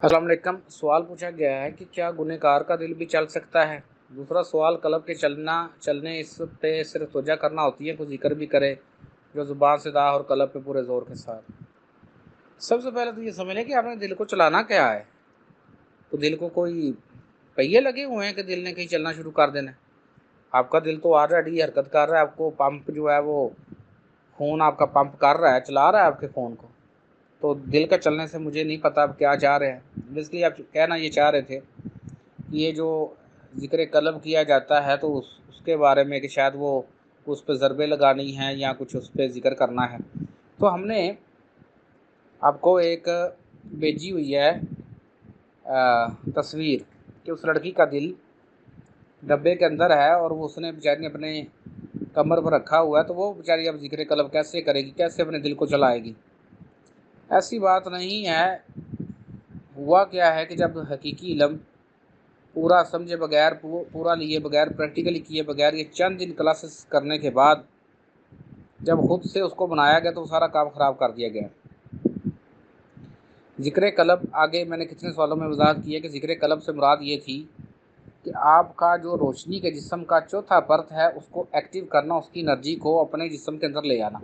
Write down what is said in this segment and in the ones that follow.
अस्सलाम वालेकुम। सवाल पूछा गया है कि क्या गुनहगार का दिल भी चल सकता है। दूसरा सवाल, कलब के चलने इस पे सिर्फ तवज्जो करना होती है, कोई जिक्र भी करे जो ज़ुबान से दा और कलब पे पूरे ज़ोर के साथ। सबसे पहले तो ये समझ लें कि आपने दिल को चलाना क्या है। तो दिल को कोई पहिए लगे हुए हैं कि दिल ने कहीं चलना शुरू कर देना है। आपका दिल तो ऑलरेडी हरकत कर रहा है, आपको पंप जो है वो खून आपका पंप कर रहा है, चला रहा है आपके खून को। तो दिल का चलने से मुझे नहीं पता आप क्या चाह रहे हैं। इसलिए आप कहना ये चाह रहे थे कि ये जो ज़िक्र कलब किया जाता है तो उसके बारे में कि शायद वो उस पे ज़रबे लगानी है या कुछ उस पे ज़िक्र करना है। तो हमने आपको एक भेजी हुई है तस्वीर कि उस लड़की का दिल डब्बे के अंदर है और वो उसने बेचारी ने अपने कमर पर रखा हुआ है। तो वो बेचारी अब ज़िक्र कलब कैसे करेगी, कैसे अपने दिल को चलाएगी। ऐसी बात नहीं है। हुआ क्या है कि जब हकीकी इल्म पूरा समझे बगैर, पूरा लिए बगैर, प्रैक्टिकली किए बगैर ये चंद दिन क्लासेस करने के बाद जब खुद से उसको बनाया गया तो सारा काम ख़राब कर दिया गया। ज़िक्र कलब, आगे मैंने कितने सवालों में वजाहत की है कि ज़िक्र कलब से मुराद ये थी कि आपका जो रोशनी के जिस्म का चौथा परत है उसको एक्टिव करना, उसकी एनर्जी को अपने जिस्म के अंदर ले आना।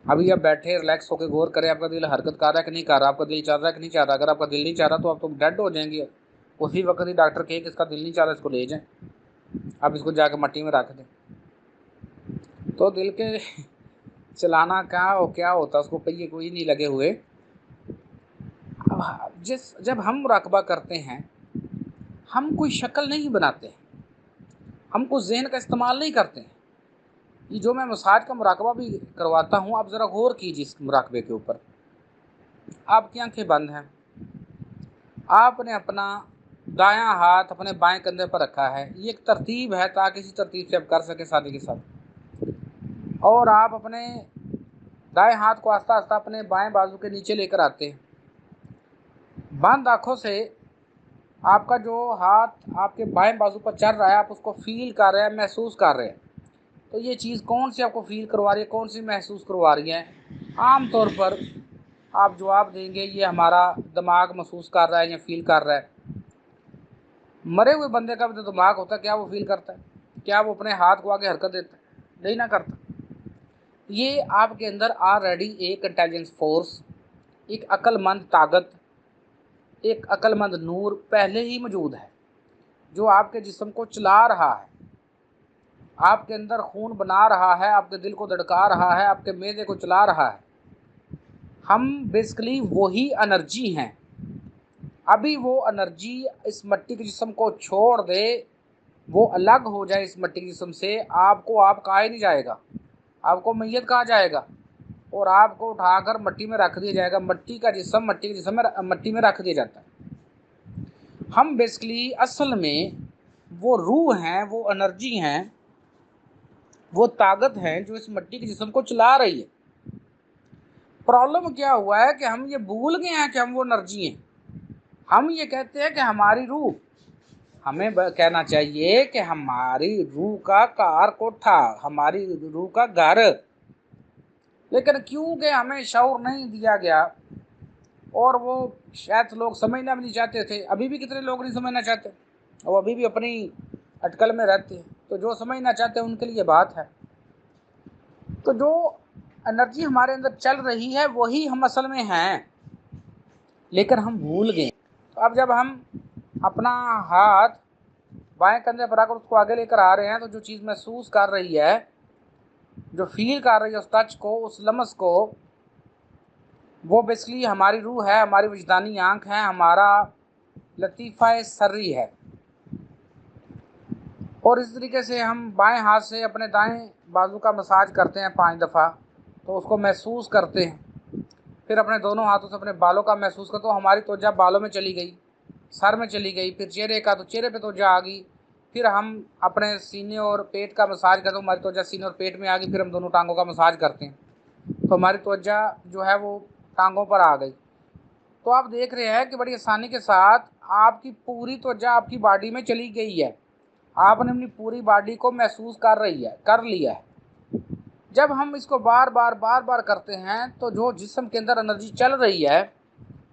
अभी आप बैठे रिलैक्स होकर गौर करें, आपका दिल हरकत कर रहा है कि नहीं कर रहा, आपका दिल चल रहा है कि नहीं चल रहा। अगर आपका दिल नहीं चल रहा तो आप तो डेड हो जाएंगे। उसी वक्त ही डॉक्टर कहे कि इसका दिल नहीं चल रहा, इसको ले जाएं, आप इसको जाकर मट्टी में रख दें। तो दिल के चलाना क्या होता है, उसको पहिए कोई नहीं लगे हुए। जब हम मुराकबा करते हैं, हम कोई शक्ल नहीं बनाते, हम कुछ जहन का इस्तेमाल नहीं करते हैं। ये जो मैं मसाज का मुराकबा भी करवाता हूँ, आप ज़रा गौर कीजिए इस मुराकबे के ऊपर। आपकी आंखें बंद हैं, आपने अपना दायां हाथ अपने बाएं कंधे पर रखा है। ये एक तरतीब है ताकि इसी तरतीब से आप कर सकें साथ के साथ। और आप अपने दाएं हाथ को आस्ता आस्ता अपने बाएं बाजू के नीचे लेकर आते हैं। बंद आँखों से आपका जो हाथ आपके बाएं बाजू पर चल रहा है, आप उसको फील कर रहे हैं, महसूस कर रहे हैं। तो ये चीज़ कौन सी आपको फील करवा रही है, कौन सी महसूस करवा रही है? आम तौर पर आप जवाब देंगे ये हमारा दिमाग महसूस कर रहा है या फील कर रहा है। मरे हुए बंदे का भी तो दिमाग होता है, क्या वो फील करता है? क्या वो अपने हाथ को आगे हरकत देता है? नहीं ना करता। ये आपके अंदर ऑलरेडी एक इंटेलिजेंस फोर्स, एक अक्लमंद ताकत, एक अक्लमंद नूर पहले ही मौजूद है जो आपके जिस्म को चला रहा है, आपके अंदर खून बना रहा है, आपके दिल को धड़का रहा है, आपके मैदे को चला रहा है। हम बेसिकली वही एनर्जी हैं। अभी वो एनर्जी इस मट्टी के जिस्म को छोड़ दे, वो अलग हो जाए इस मट्टी के जिस्म से, आपको आप कहा ही नहीं जाएगा, आपको मैयत कहा जाएगा और आपको उठाकर मट्टी में रख दिया जाएगा। मट्टी का जिस्म मट्टी के जिस्म में मट्टी में रख दिया जाता है। हम बेसिकली असल में वो रूह हैं, वो एनर्जी हैं, वो ताकत है जो इस मट्टी के जिस्म को चला रही है। प्रॉब्लम क्या हुआ है कि हम ये भूल गए हैं कि हम वो एनर्जी हैं। हम ये कहते हैं कि हमारी रूह, हमें कहना चाहिए कि हमारी रूह का कार कोठा, हमारी रूह का घर। लेकिन क्योंकि हमें शऊर नहीं दिया गया और वो शायद लोग समझना भी नहीं चाहते थे। अभी भी कितने लोग नहीं समझना चाहते और अभी भी अपनी अटकल में रहते हैं। तो जो समझना चाहते हैं उनके लिए बात है। तो जो एनर्जी हमारे अंदर चल रही है वही हम असल में हैं, लेकिन हम भूल गए। तो अब जब हम अपना हाथ बाएं कंधे पर आकर उसको आगे लेकर आ रहे हैं तो जो चीज़ महसूस कर रही है, जो फील कर रही है उस टच को, उस लम्स को, वो बेसिकली हमारी रूह है, हमारी विजदानी आँख है, हमारा लतीफ़ा सर्री है। और इस तरीके से हम बाएं हाथ से अपने दाएं बाजू का मसाज करते हैं 5 दफ़ा, तो उसको महसूस करते हैं। फिर अपने दोनों हाथों से अपने बालों का महसूस करते, तो हमारी तवज्जो बालों में चली गई, सर में चली गई, फिर चेहरे का, तो चेहरे पे तवज्जो आ गई। फिर हम अपने सीने और पेट का मसाज करते, तो हमारी तवज्जो सीने और पेट में आ गई। फिर हम दोनों टांगों का मसाज करते हैं तो हमारी तवज्जो जो है वो टांगों पर आ गई। तो आप देख रहे हैं कि बड़ी आसानी के साथ आपकी पूरी तवज्जो आपकी बॉडी में चली गई है। आपने अपनी पूरी बॉडी को महसूस कर लिया है। जब हम इसको बार बार करते हैं तो जो जिस्म के अंदर एनर्जी चल रही है,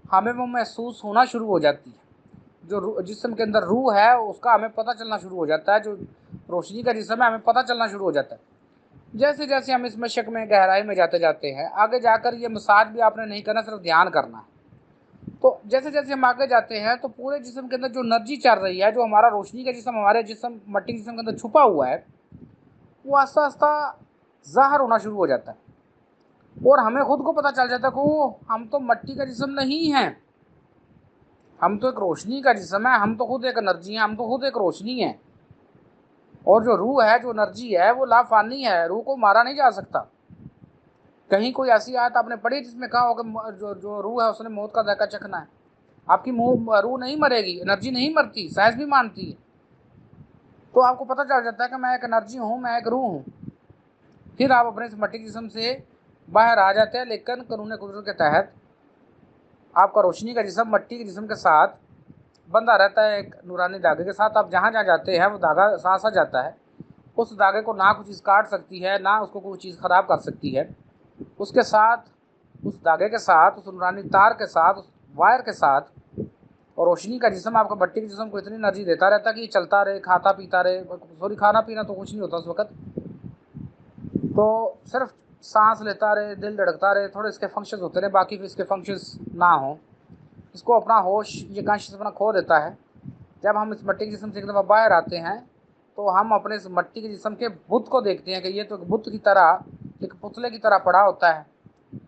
हमें वो महसूस होना शुरू हो जाती है। जो जिस्म के अंदर रूह है उसका हमें पता चलना शुरू हो जाता है, जो रोशनी का जिस्म है हमें पता चलना शुरू हो जाता है। जैसे जैसे हम इस मशक में गहराई में जाते जाते हैं, आगे जाकर ये मसाज भी आपने नहीं करना, सिर्फ ध्यान करना है। तो जैसे जैसे हम आगे जाते हैं तो पूरे जिस्म के अंदर जो एनर्जी चल रही है, जो हमारा रोशनी का जिस्म हमारे जिस्म मट्टी जिस्म के अंदर छुपा हुआ है, वो आस्ता आस्ता ज़ाहिर होना शुरू हो जाता है और हमें खुद को पता चल जाता है कि हम तो मट्टी का जिस्म नहीं है, हम तो एक रोशनी का जिस्म है, हम तो खुद एक एनर्जी है, हम तो खुद एक रोशनी है। और जो रूह है, जो एनर्जी है, वो लाफानी है, रूह को मारा नहीं जा सकता। कहीं कोई ऐसी आयत आपने पढ़ी जिसमें कहा हो कि जो जो रूह है उसने मौत का जायका चखना है? आपकी रूह नहीं मरेगी, एनर्जी नहीं मरती, साइंस भी मानती है। तो आपको पता चल जाता है कि मैं एक एनर्जी हूँ, मैं एक रूह हूँ। फिर आप अपने इस मट्टी जिस्म से बाहर आ जाते हैं, लेकिन कानून कुदरत के तहत आपका रोशनी का जिस्म मट्टी के जिस्म के साथ बंधा रहता है एक नूरानी धागे के साथ। आप जहाँ जहाँ जाते हैं वो धागा साथ साथ जाता है। उस धागे को ना कुछ चीज़ काट सकती है, ना उसको कोई चीज़ ख़राब कर सकती है। उसके साथ, उस धागे के साथ, उस नूरानी तार के साथ, उस वायर के साथ, और रोशनी का जिस्म आपका मट्टी के जिस्म को इतनी एनर्जी देता रहता है कि चलता रहे, खाता पीता रहे। सॉरी, खाना पीना तो कुछ नहीं होता उस वक़्त, तो सिर्फ सांस लेता रहे, दिल धड़कता रहे, थोड़े इसके फंक्शंस होते रहे, बाकी फिर इसके फंक्शंस ना हो। इसको अपना होश, ये कॉन्शियस अपना खो देता है। जब हम इस मट्टी के जिस्म से एक दफ़ा बाहर आते हैं तो हम अपने इस मट्टी के जिस्म के बुत को देखते हैं कि ये तो एक बुत की तरह, एक पुतले की तरह पड़ा होता है,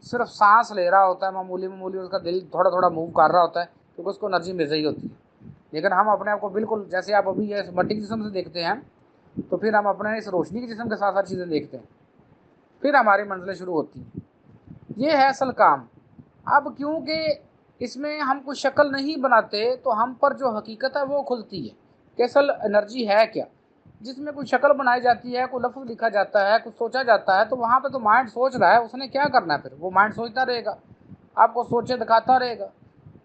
सिर्फ सांस ले रहा होता है, मामूली मामूली उसका दिल थोड़ा थोड़ा मूव कर रहा होता है क्योंकि उसको एनर्जी मिल रही होती है। लेकिन हम अपने आप को बिल्कुल, जैसे आप अभी ये मट्टी के जिस्म से देखते हैं, तो फिर हम अपने इस रोशनी के जिस्म के साथ साथ चीज़ें देखते हैं, फिर हमारी मंजिलें शुरू होती हैं। ये है असल काम। अब क्योंकि इसमें हम कोई शक्ल नहीं बनाते तो हम पर जो हकीकत है वो खुलती है कि असल एनर्जी है क्या। जिसमें कोई शक्ल बनाई जाती है, कोई लफ्ज़ लिखा जाता है, कुछ सोचा जाता है, तो वहाँ पे तो माइंड सोच रहा है, उसने क्या करना है? फिर वो माइंड सोचता रहेगा, आपको सोचे दिखाता रहेगा,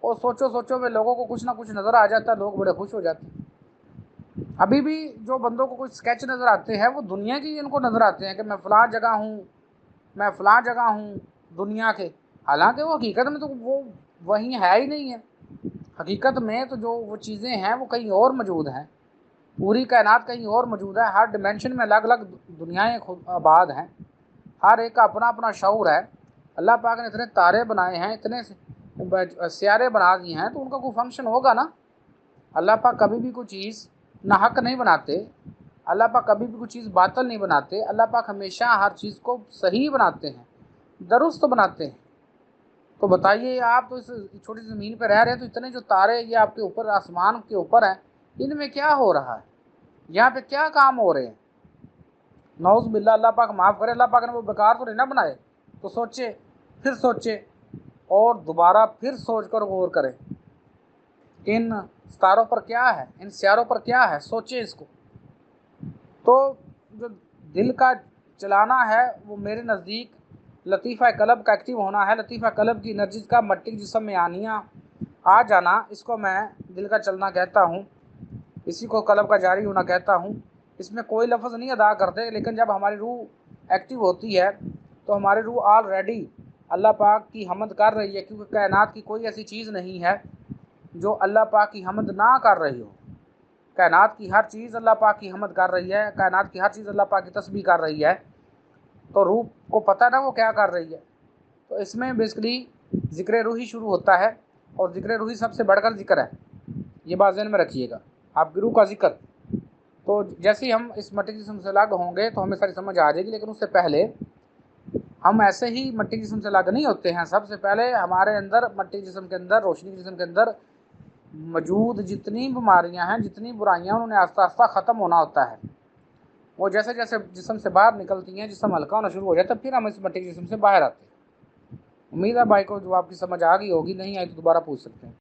और सोचो सोचो में लोगों को कुछ ना कुछ नज़र आ जाता है, लोग बड़े खुश हो जाते हैं। अभी भी जो बंदों को कुछ स्केच नज़र आते हैं वो दुनिया की इनको नज़र आते हैं कि मैं फ़लाँ जगह हूँ, मैं फ़लाँ जगह हूँ दुनिया के। हालांकि वो हकीकत में तो वो वहीं है ही नहीं है। हकीकत में तो जो वो चीज़ें हैं वो कहीं और मौजूद हैं, पूरी कायनात कहीं और मौजूद है। हर डिमेंशन में अलग अलग दुनियाएँ आबाद हैं, हर एक का अपना अपना शऊर है। अल्लाह पाक ने इतने तारे बनाए हैं, इतने सियारे बना दिए हैं, तो उनका कोई फंक्शन होगा ना। अल्लाह पाक कभी भी कोई चीज़ नाहक नहीं बनाते, अल्लाह पाक कभी भी कोई चीज़ बातिल नहीं बनाते। अल्लाह पाक हमेशा हर चीज़ को सही बनाते हैं, दुरुस्त बनाते हैं। तो बताइए, आप तो इस छोटी सी ज़मीन पर रह रहे हैं, तो इतने जो तारे ये आपके ऊपर आसमान के ऊपर हैं, इनमें क्या हो रहा है? यहाँ पे क्या काम हो रहे हैं? नौज़ बिल्ला, अल्लाह पाक माफ़ करे, अल्लाह पाक ने वो बेकार तो नहीं ना बनाए। तो सोचे, फिर सोचे, और दोबारा फिर सोच कर गौर करें, इन सितारों पर क्या है, इन सियारों पर क्या है, सोचे इसको। तो जो दिल का चलाना है वो मेरे नज़दीक लतीफ़ा कलब का एक्टिव होना है। लतीफ़ा कलब की एनर्जी का मट्टी के जिस्म में आ जाना, इसको मैं दिल का चलना कहता हूँ, इसी को कलब का जारी होना कहता हूँ। इसमें कोई लफ्ज़ नहीं अदा करते, लेकिन जब हमारी रूह एक्टिव होती है तो हमारी रूह ऑलरेडी अल्लाह पाक की हमद कर रही है, क्योंकि कायनात की कोई ऐसी चीज़ नहीं है जो अल्लाह पाक की हमद ना कर रही हो। कायनात की हर चीज़ अल्लाह पाक की हमद कर रही है, कायनात की हर चीज़ अल्लाह पाक की तस्बीह कर रही है। तो रूह को पता ना वो क्या कर रही है। तो इसमें बेसिकली ज़िक्र रूही शुरू होता है, और ज़िक्र रूही सबसे बढ़कर ज़िक्र है, ये बात ज़हन में रखिएगा। आपकी रूह का ज़िक्र, तो जैसे ही हम इस मट्टी जिस्म से अलग होंगे तो हमें सारी समझ आ जाएगी। लेकिन उससे पहले हम ऐसे ही मट्टी जिस्म से अलग नहीं होते हैं। सबसे पहले हमारे अंदर मट्टी जिस्म के अंदर, रोशनी के जिस्म के अंदर मौजूद जितनी बीमारियां हैं, जितनी बुराइयां, उन्हें आस्ता आस्ता ख़त्म होना होता है। वो जैसे जैसे जिस्म से बाहर निकलती हैं, जिस्म हल्का होना शुरू हो जाता है, फिर हम इस मट्टी के जिस्म से बाहर आते हैं। उम्मीद है भाई को जो आपकी समझ आ गई होगी, नहीं आई तो दोबारा पूछ सकते हैं।